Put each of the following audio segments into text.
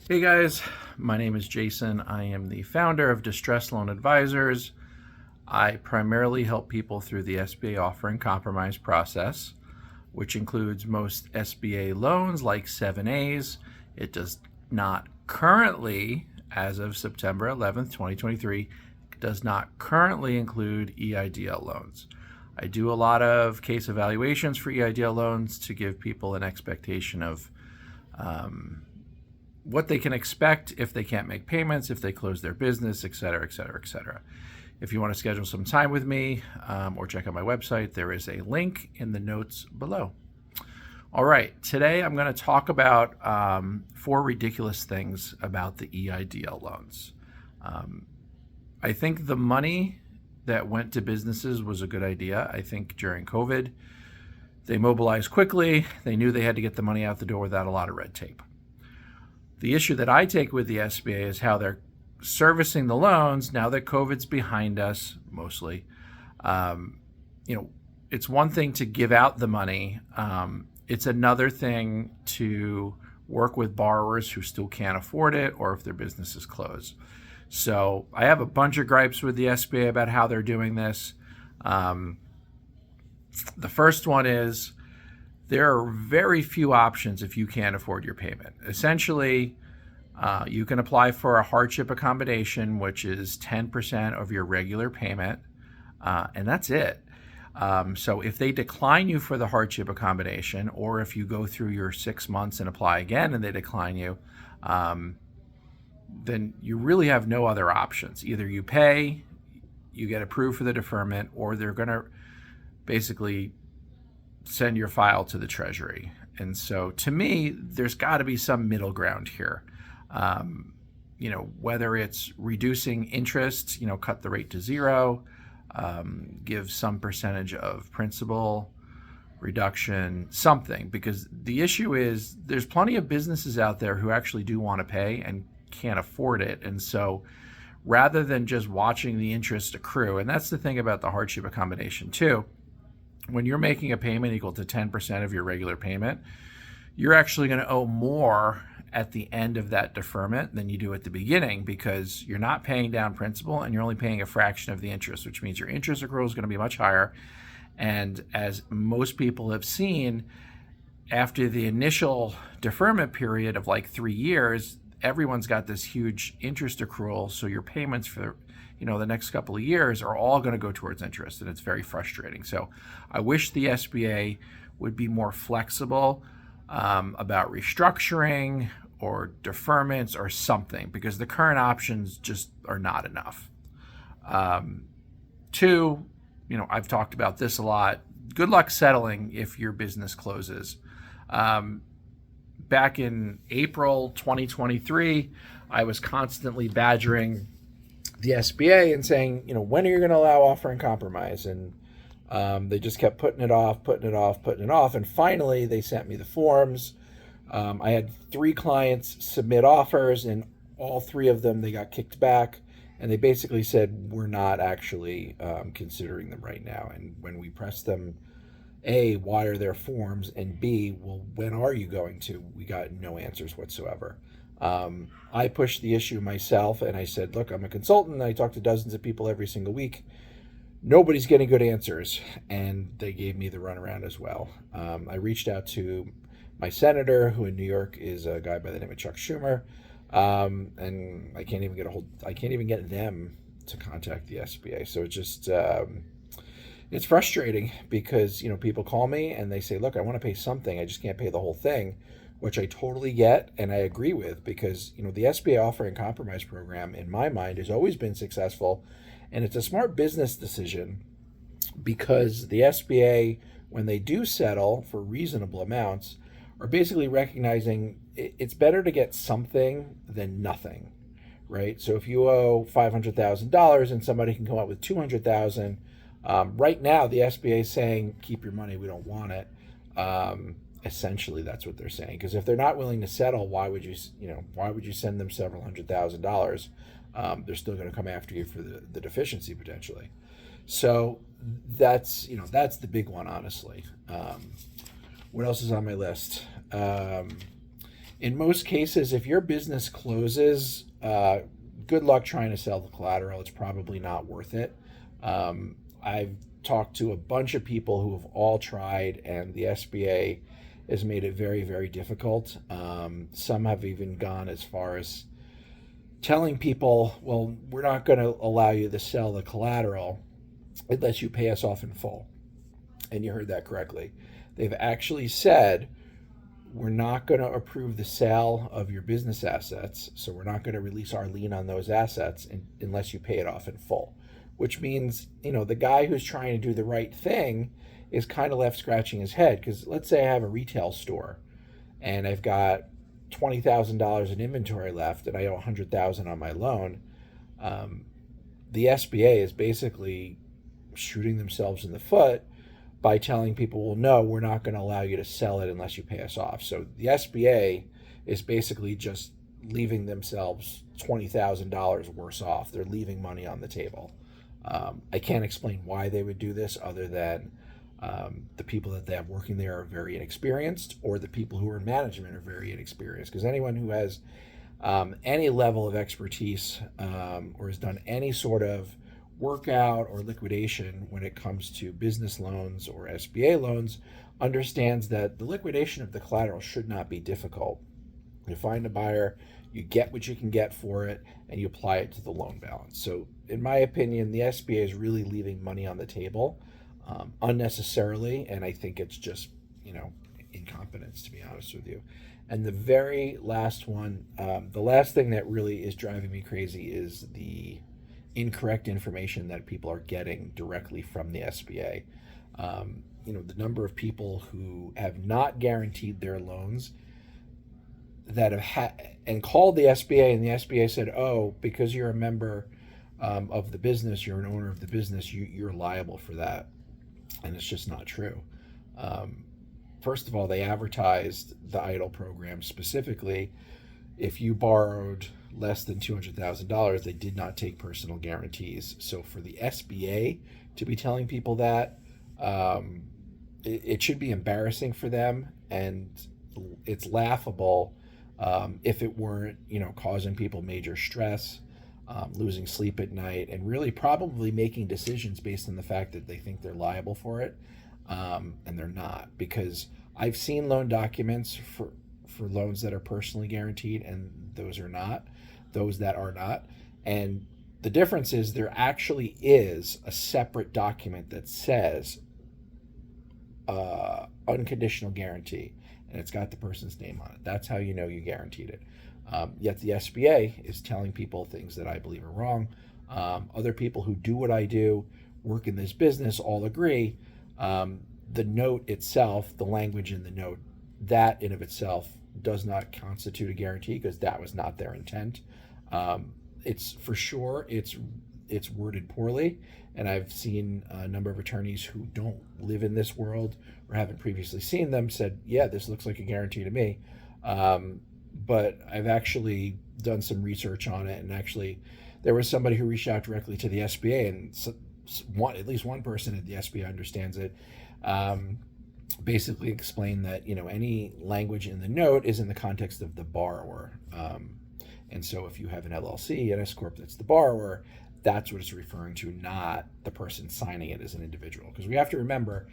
Hey guys, my name is Jason. I am the founder of Distress Loan Advisors. I primarily help people through the SBA offer and compromise process, which includes most SBA loans like 7As. It does not currently, as of September 11th, 2023, does not currently include EIDL loans. I do a lot of case evaluations for EIDL loans to give people an expectation of what they can expect if they can't make payments, if they close their business, et cetera, et cetera, et cetera. If you want to schedule some time with me or check out my website, there is a link in the notes below. All right, today I'm going to talk about 4 ridiculous things about the EIDL loans. I think the money that went to businesses was a good idea. I think during COVID, they mobilized quickly. They knew they had to get the money out the door without a lot of red tape. The issue that I take with the SBA is how they're servicing the loans now that COVID's behind us, mostly. It's one thing to give out the money. It's another thing to work with borrowers who still can't afford it or if their business is closed. So I have a bunch of gripes with the SBA about how they're doing this. The first one is, there are very few options if you can't afford your payment. Essentially, you can apply for a hardship accommodation, which is 10% of your regular payment, and that's it. So if they decline you for the hardship accommodation, or if you go through your 6 months and apply again and they decline you, then you really have no other options. Either you pay, you get approved for the deferment, or they're going to basically send your file to the Treasury. And so to me, there's got to be some middle ground here. Whether it's reducing interest, cut the rate to 0, give some percentage of principal reduction, something, because the issue is there's plenty of businesses out there who actually do want to pay and can't afford it. And so rather than just watching the interest accrue, and that's the thing about the hardship accommodation too, when you're making a payment equal to 10% of your regular payment, you're actually going to owe more at the end of that deferment than you do at the beginning, because you're not paying down principal and you're only paying a fraction of the interest, which means your interest accrual is going to be much higher. And as most people have seen, after the initial deferment period of like 3 years, everyone's got this huge interest accrual. So your payments for the next couple of years are all going to go towards interest, and it's very frustrating. So I wish the SBA would be more flexible about restructuring or deferments or something, because the current options just are not enough. 2, I've talked about this a lot. Good luck settling if your business closes. Back in April 2023, I was constantly badgering the SBA and saying, when are you going to allow offer and compromise? And they just kept putting it off. And finally, they sent me the forms. I had 3 clients submit offers, and all 3 of them, they got kicked back. And they basically said, we're not actually considering them right now. And when we pressed them, A, why are there forms? And B, well, when are you going to? We got no answers whatsoever. I pushed the issue myself, and I said, look, I'm a consultant, and I talk to dozens of people every single week. Nobody's getting good answers, and they gave me the runaround as well. I reached out to my senator, who in New York is a guy by the name of Chuck Schumer, and I can't even get them to contact the SBA. So it's just it's frustrating, because people call me and they say, look, I want to pay something, I just can't pay the whole thing, which I totally get and I agree with, because the SBA offer and compromise program, in my mind, has always been successful, and it's a smart business decision, because the SBA, when they do settle for reasonable amounts, are basically recognizing it's better to get something than nothing, right? So if you owe $500,000 and somebody can come up with $200,000, right now the SBA is saying, keep your money, we don't want it. Essentially, that's what they're saying. Because if they're not willing to settle, why would you send them several $100,000? They're still going to come after you for the deficiency potentially. So that's the big one, honestly. What else is on my list? In most cases, if your business closes, good luck trying to sell the collateral. It's probably not worth it. I've talked to a bunch of people who have all tried, and the SBA has made it very, very difficult. Some have even gone as far as telling people, well, we're not going to allow you to sell the collateral unless you pay us off in full. And you heard that correctly. They've actually said, we're not going to approve the sale of your business assets, so we're not going to release our lien on those assets unless you pay it off in full. Which means, the guy who's trying to do the right thing is kind of left scratching his head. Because let's say I have a retail store and I've got $20,000 in inventory left and I owe $100,000 on my loan. The SBA is basically shooting themselves in the foot by telling people, well, no, we're not going to allow you to sell it unless you pay us off. So the SBA is basically just leaving themselves $20,000 worse off. They're leaving money on the table. I can't explain why they would do this other than the people that they have working there are very inexperienced, or the people who are in management are very inexperienced. Because anyone who has any level of expertise or has done any sort of workout or liquidation when it comes to business loans or SBA loans understands that the liquidation of the collateral should not be difficult. You find a buyer, you get what you can get for it, and you apply it to the loan balance. So in my opinion, the SBA is really leaving money on the table unnecessarily, and I think it's just, incompetence, to be honest with you. And the very last one, the last thing that really is driving me crazy is the incorrect information that people are getting directly from the SBA. The number of people who have not guaranteed their loans that have and called the SBA, and the SBA said, oh, because you're a member of the business, you're an owner of the business, you're liable for that. And it's just not true. First of all, they advertised the EIDL program specifically. If you borrowed less than $200,000, they did not take personal guarantees. So for the SBA to be telling people that, it should be embarrassing for them, and it's laughable if it weren't, causing people major stress, losing sleep at night, and really probably making decisions based on the fact that they think they're liable for it, and they're not. Because I've seen loan documents for loans that are personally guaranteed, and those that are not. And the difference is there actually is a separate document that says unconditional guarantee, and it's got the person's name on it. That's how you know you guaranteed it. Yet the SBA is telling people things that I believe are wrong. Other people who do what I do, work in this business, all agree. The note itself, the language in the note, that in of itself does not constitute a guarantee, because that was not their intent. It's for sure, it's worded poorly, and I've seen a number of attorneys who don't live in this world or haven't previously seen them said, yeah, this looks like a guarantee to me. But I've actually done some research on it, and actually there was somebody who reached out directly to the SBA, and at least one person at the SBA understands it, basically explained that, any language in the note is in the context of the borrower. And so if you have an LLC, an S Corp that's the borrower, that's what it's referring to, not the person signing it as an individual. Because we have to remember,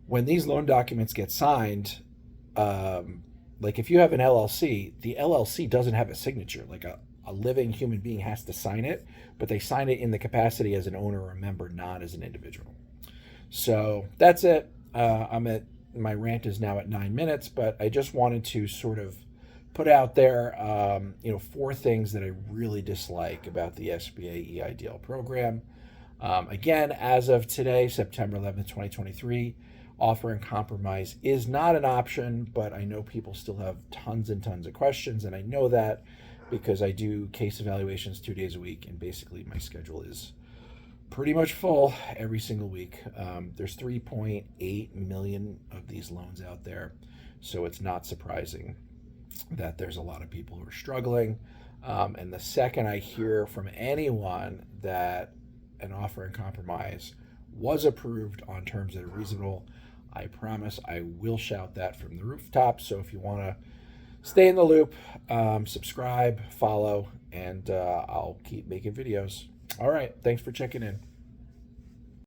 when these loan documents get signed, like if you have an LLC, the LLC doesn't have a signature. Like a living human being has to sign it, but they sign it in the capacity as an owner or a member, not as an individual. So that's it. My rant is now at 9 minutes, but I just wanted to sort of put out there, 4 things that I really dislike about the SBA EIDL program. Again, as of today, September 11th, 2023, offer and compromise is not an option, but I know people still have tons and tons of questions, and I know that because I do case evaluations 2 days a week, and basically my schedule is pretty much full every single week. There's 3.8 million of these loans out there, so it's not surprising that there's a lot of people who are struggling. And the second I hear from anyone that an offer and compromise was approved on terms that are reasonable, I promise I will shout that from the rooftop. So if you want to stay in the loop, subscribe, follow, and I'll keep making videos. All right. Thanks for checking in.